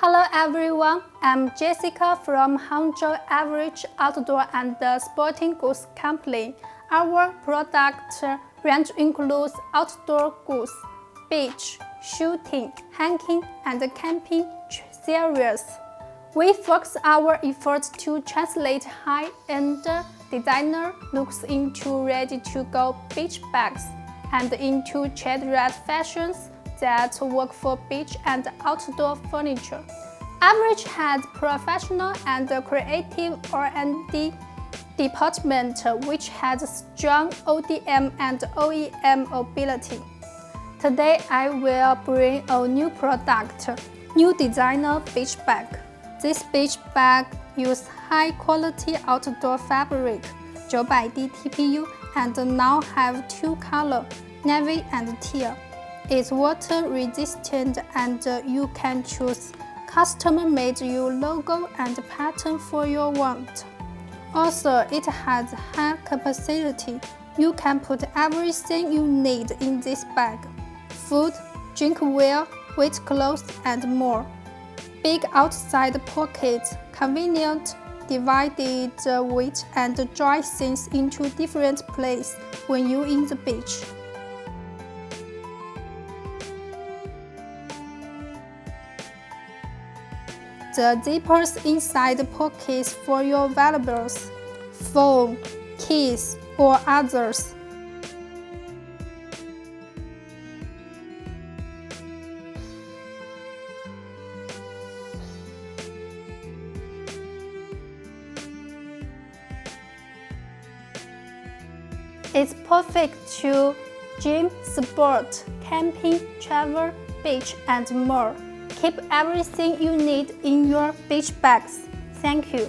Hello everyone, I'm Jessica from Hangzhou Everich Outdoor and Sporting Goods Company. Our product range includes outdoor goods, beach, shooting, hiking, and camping series. We focus our efforts to translate high-end designer looks into ready-to-go beach bags and into trend-right fashions that work for beach and outdoor furniture. Everich has professional and creative R&D department which has strong ODM and OEM ability. Today I will bring a new product, new designer beach bag. This beach bag uses high-quality outdoor fabric, 900D TPU, and now have two colors, navy and teal. It's water resistant and you can choose custom-made your logo and pattern for your want. Also, it has high capacity. You can put everything you need in this bag: food, drinkware, wet clothes, and more. Big outside pockets, convenient, divided wet and dry things into different places when you're in the beach. The zippers inside the pockets for your valuables, phone, keys, or others. It's perfect to gym, sport, camping, travel, beach, and more. Keep everything you need in your beach bags. Thank you.